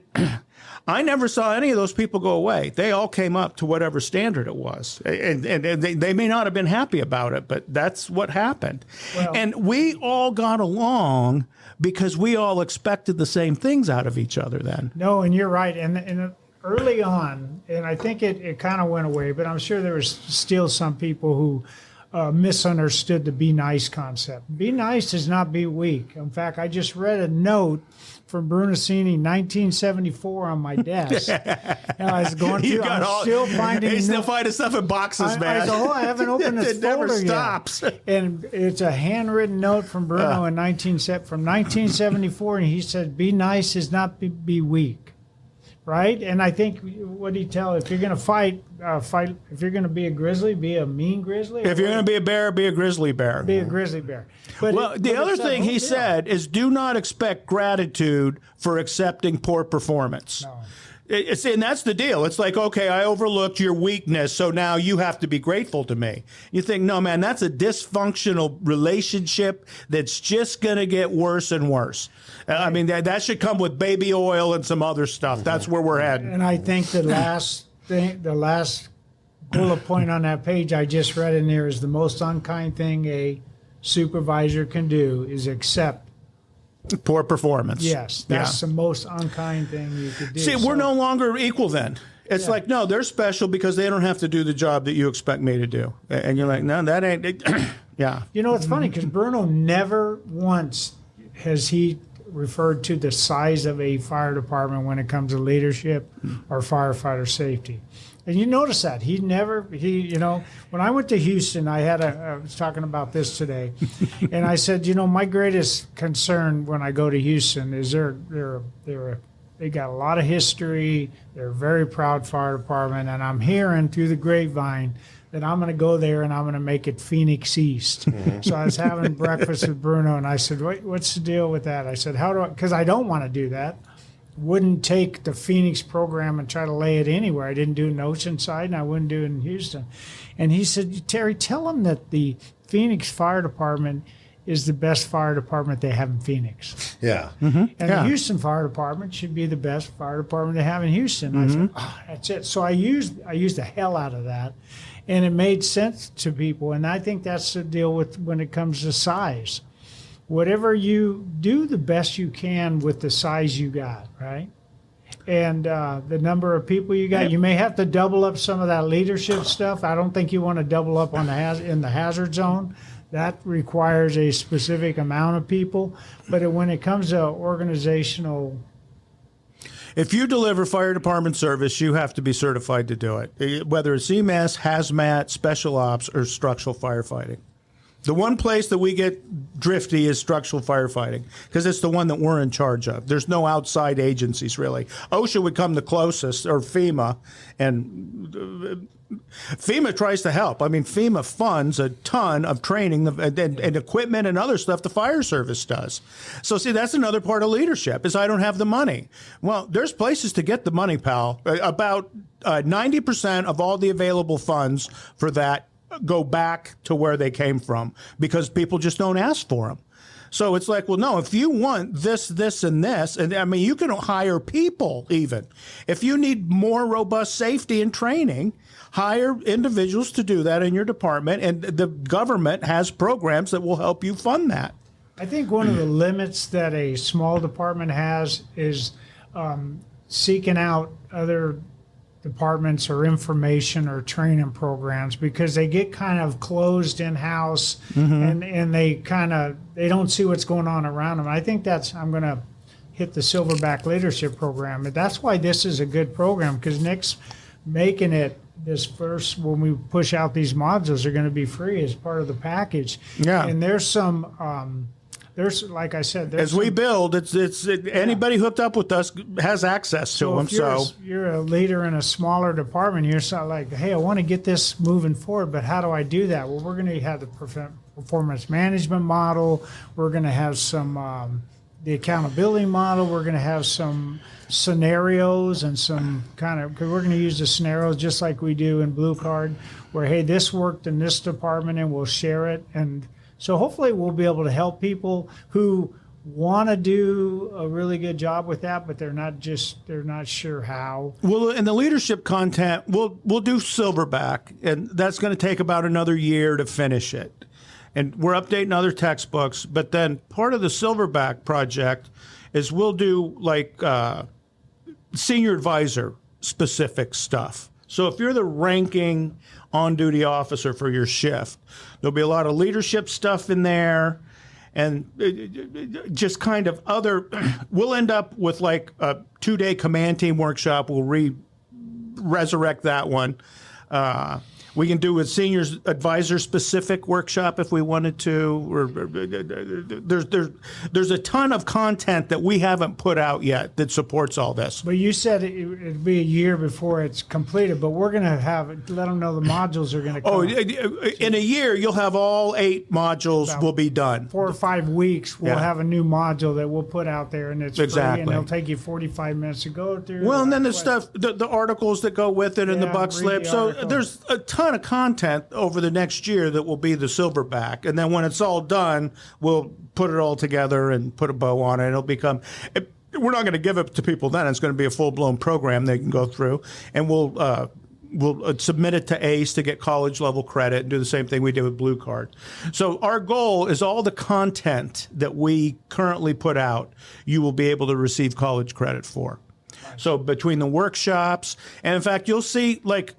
I never saw any of those people go away. They all came up to whatever standard it was. And they may not have been happy about it, but that's what happened. Well, and we all got along because we all expected the same things out of each other then. No, and you're right. And early on, and I think it kind of went away, but I'm sure there was still some people who misunderstood the be nice concept. Be nice does not be weak. In fact, I just read a note from Brunacini, 1974, on my desk. And I was going through. Still finding stuff in boxes, man. I said, I haven't opened this folder never stops. yet. And it's a handwritten note from Bruno from 1974, and he said, "Be nice is not be weak." Right? And I think, what do you tell? If you're going to fight. If you're going to be a grizzly, be a mean grizzly. If you're going to be a bear, be a grizzly bear. Be a grizzly bear. But the other thing he said is, do not expect gratitude for accepting poor performance. No. And that's the deal. It's like, okay, I overlooked your weakness, so now you have to be grateful to me. You think, no, man, that's a dysfunctional relationship that's just going to get worse and worse. I mean, that should come with baby oil and some other stuff. That's where we're heading. And I think the last bullet point on that page I just read in there is, the most unkind thing a supervisor can do is accept poor performance. Yes, that's the most unkind thing you could do. See, we're no longer equal then. It's like, no, they're special because they don't have to do the job that you expect me to do. And you're like, no, that ain't. Yeah. You know, it's funny because Bruno never once has he referred to the size of a fire department when it comes to leadership or firefighter safety. And you notice that when I went to Houston, I was talking about this today, and I said, my greatest concern when I go to Houston is they got a lot of history. They're a very proud fire department, and I'm hearing through the grapevine that I'm going to go there and I'm going to make it Phoenix East. Mm-hmm. So I was having breakfast with Bruno, and I said, what's the deal with that? I said, because I don't want to do that. wouldn't take the Phoenix program and try to lay it anywhere. I didn't do it in Oceanside, and I wouldn't do it in Houston. And he said, Terry, tell them that the Phoenix Fire Department is the best fire department they have in Phoenix. Yeah. And the Houston Fire Department should be the best fire department they have in Houston. I said, that's it. So I used the hell out of that, and it made sense to people. And I think that's the deal with when it comes to size. Whatever you do, the best you can with the size you got, right? And the number of people you got. You may have to double up some of that leadership stuff. I don't think you want to double up on in the hazard zone. That requires a specific amount of people. But when it comes to organizational... If you deliver fire department service, you have to be certified to do it, whether it's EMS, hazmat, special ops, or structural firefighting. The one place that we get drifty is structural firefighting because it's the one that we're in charge of. There's no outside agencies, really. OSHA would come the closest, or FEMA, and FEMA tries to help. I mean, FEMA funds a ton of training and equipment and other stuff the fire service does. So, see, that's another part of leadership is I don't have the money. Well, there's places to get the money, pal. About 90% of all the available funds for that go back to where they came from because people just don't ask for them. So it's like, well, no, if you want this, this, and this, and I mean, you can hire people even. If you need more robust safety and training, hire individuals to do that in your department, and the government has programs that will help you fund that. I think one of the limits that a small department has is seeking out other departments or information or training programs because they get kind of closed in-house and they don't see what's going on around them. I think I'm going to hit the Silverback Leadership Program. And that's why this is a good program because Nick's making it this first, when we push out these modules, are going to be free as part of the package. Yeah. And there's some... like I said, as we build, anybody hooked up with us has access to them. So you're a leader in a smaller department. You're sort of like, hey, I want to get this moving forward, but how do I do that? Well, we're going to have the performance management model. We're going to have some the accountability model. We're going to have some scenarios and some because we're going to use the scenarios just like we do in Blue Card, where hey, this worked in this department, and we'll share it. And so hopefully we'll be able to help people who want to do a really good job with that, but they're not sure how. Well, in the leadership content, we'll do Silverback, and that's going to take about another year to finish it. And we're updating other textbooks, but then part of the Silverback project is we'll do like senior advisor specific stuff. So if you're the ranking on-duty officer for your shift, there'll be a lot of leadership stuff in there and just kind of other. We'll end up with like a 2-day command team workshop. We'll resurrect that one. We can do a seniors advisor specific workshop if we wanted to. There's a ton of content that we haven't put out yet that supports all this. But you said it'd be a year before it's completed, but we're going to let them know the modules are going to come. Oh, in a year, you'll have all 8 modules will be done. 4 or 5 weeks, we'll have a new module that we'll put out there, and it's free, and it'll take you 45 minutes to go through. Well, and then the stuff, the articles that go with it and the buck slip. So there's a ton of content over the next year that will be the Silverback, and then when it's all done, we'll put it all together and put a bow on it. It'll become. We're not going to give it to people then. It's going to be a full-blown program they can go through, and we'll submit it to ACE to get college-level credit and do the same thing we did with Blue Card. So our goal is all the content that we currently put out, you will be able to receive college credit for. So between the workshops, and in fact, you'll see like.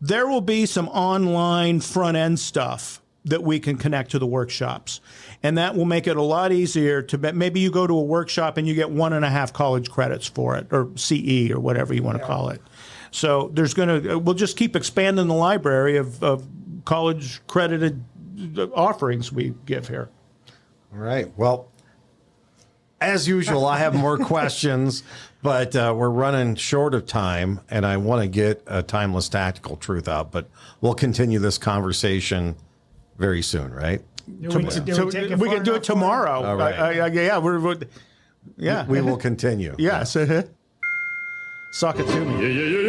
There will be some online front-end stuff that we can connect to the workshops. And that will make it a lot easier to maybe you go to a workshop and you get 1.5 college credits for it, or CE, or whatever you want to call it. So we'll just keep expanding the library of college credited offerings we give here. All right. Well, as usual, I have more questions, but we're running short of time, and I want to get a timeless tactical truth out. But we'll continue this conversation very soon, right? We can do it tomorrow. All right. Yeah. We will continue. Yes. Suck it to me.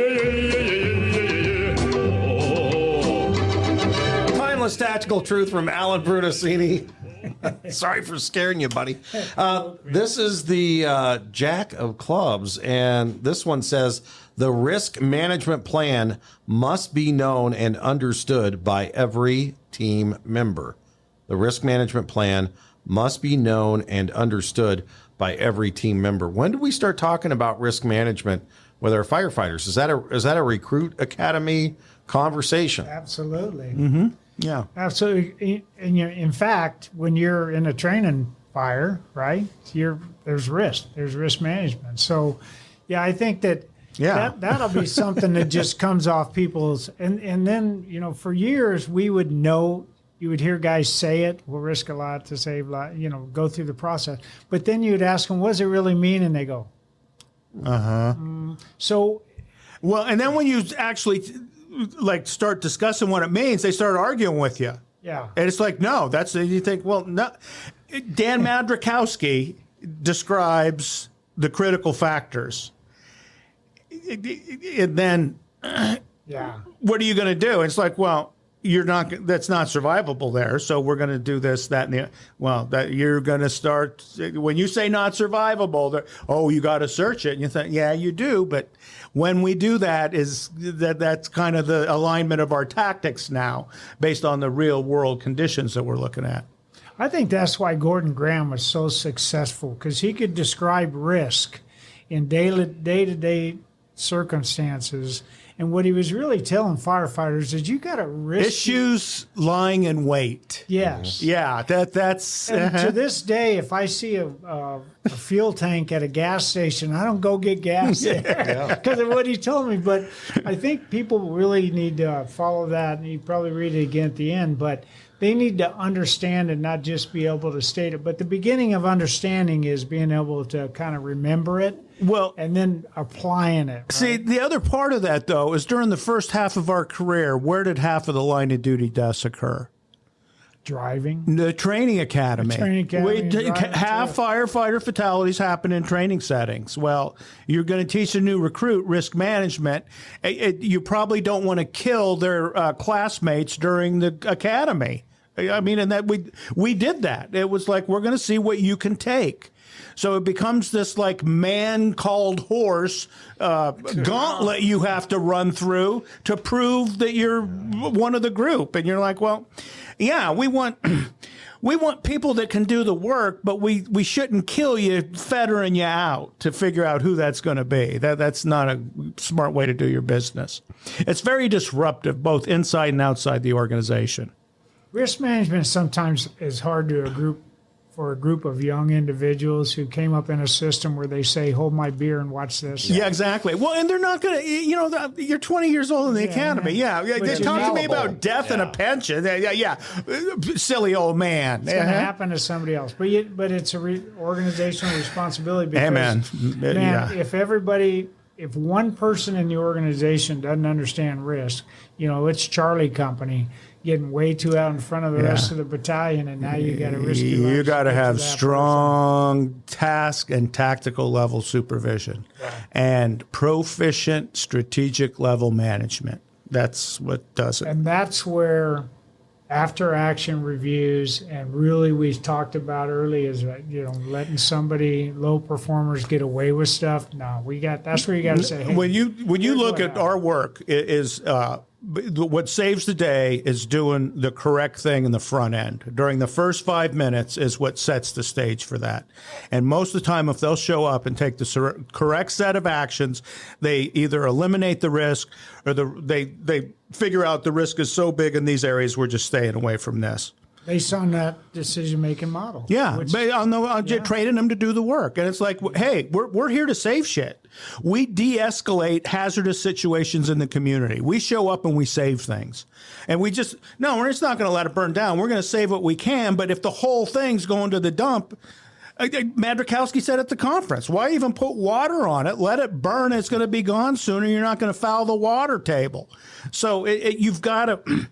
Timeless tactical truth from Alan Brunacini. Sorry for scaring you, buddy. This is the Jack of Clubs, and this one says, the risk management plan must be known and understood by every team member. The risk management plan must be known and understood by every team member. When do we start talking about risk management with our firefighters? Is that a recruit academy conversation? Absolutely. Mm-hmm. Yeah, absolutely. And in fact, when you're in a training fire, right, there's risk management. So, yeah, I think that'll be something that just comes off people's, and then, for years we would know, you would hear guys say it, we'll risk a lot to save a lot, go through the process. But then you'd ask them, what does it really mean? And they go, So, well, and then when you actually start discussing what it means, they start arguing with you. Yeah. And it's like, no, you think, well, no. Dan Madrakowski describes the critical factors. And then, what are you going to do? And it's like, well, that's not survivable there. So we're going to do this, that, and the, that you're going to start, when you say not survivable, you got to search it. And you think, yeah, you do. But when we do that's kind of the alignment of our tactics now based on the real world conditions that we're looking at. I think that's why Gordon Graham was so successful, because he could describe risk in day-to-day circumstances. And what he was really telling firefighters is you got to risk issues lying in wait. Yes. Yeah, that's to this day, if I see a fuel tank at a gas station, I don't go get gas there because of what he told me. But I think people really need to follow that, and you probably read it again at the end. But they need to understand and not just be able to state it. But the beginning of understanding is being able to kind of remember it. Well, and then applying it. Right? See, the other part of that, though, is during the first half of our career, where did half of the line of duty deaths occur? Driving. The training academy. Half firefighter fatalities happen in training settings. Well, you're going to teach a new recruit risk management. You probably don't want to kill their classmates during the academy. I mean, and that we did that. It was like, we're going to see what you can take. So it becomes this like man-called horse gauntlet you have to run through to prove that you're one of the group. And you're like, well, yeah, we want people that can do the work, but we shouldn't kill you fettering you out to figure out who that's going to be. That's not a smart way to do your business. It's very disruptive, both inside and outside the organization. Risk management sometimes is hard to for a group of young individuals who came up in a system where they say, hold my beer and watch this. Yeah, exactly. Well, and they're not going to, you're 20 years old in the academy. Yeah. They talk to me about death and a pension. Yeah. Silly old man. It's going to happen to somebody else. But it's organizational responsibility because, if one person in the organization doesn't understand risk, it's Charlie Company getting way too out in front of the rest of the battalion, and now you got to risk your life. You got to have strong task and tactical level supervision and proficient strategic level management. That's what does it. And that's where after action reviews, and really we talked about early is letting low performers get away with stuff. No, that's where you got to say, hey, when you look at our work is what saves the day is doing the correct thing in the front end. During the first 5 minutes is what sets the stage for that. And most of the time, if they'll show up and take the correct set of actions, they either eliminate the risk or they figure out the risk is so big in these areas, we're just staying away from this. Based on that decision-making model. Yeah, training them to do the work. And it's like, hey, we're here to save shit. We de-escalate hazardous situations in the community. We show up and we save things. And we're just not going to let it burn down. We're going to save what we can. But if the whole thing's going to the dump, Madrakowski said at the conference, why even put water on it? Let it burn. It's going to be gone sooner. You're not going to foul the water table. So you've got to...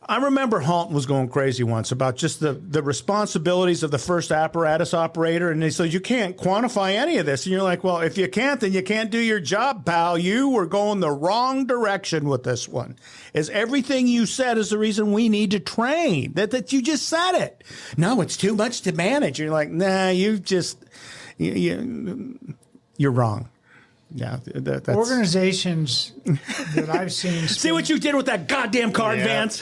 I remember Halton was going crazy once about just the responsibilities of the first apparatus operator. And he said, you can't quantify any of this. And you're like, well, if you can't, then you can't do your job, pal. You were going the wrong direction with this one. Is everything you said is the reason we need to train. That you just said it. No, it's too much to manage. You're like, nah, you're wrong. Yeah, that's organizations that I've seen. See what you did with that goddamn card, Vance.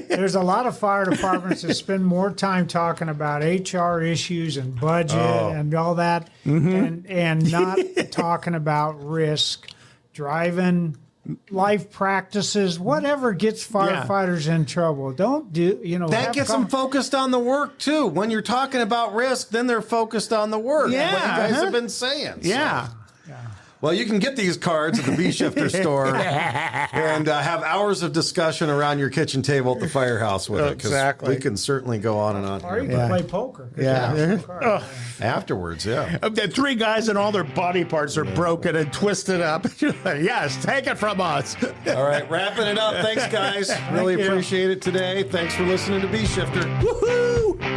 There's a lot of fire departments that spend more time talking about HR issues and budget and all that, and not talking about risk, driving, life practices, whatever gets firefighters in trouble. Don't do, that gets them focused on the work too. When you're talking about risk, then they're focused on the work. Yeah, what you guys have been saying. Yeah. So. Well, you can get these cards at the B-Shifter store and have hours of discussion around your kitchen table at the firehouse with it. Exactly. We can certainly go on and on. Or you can play poker. Afterwards, yeah. The three guys and all their body parts are broken and twisted up. Yes, take it from us. All right, wrapping it up. Thanks, guys. Really appreciate it today. Thanks for listening to B-Shifter. Woohoo!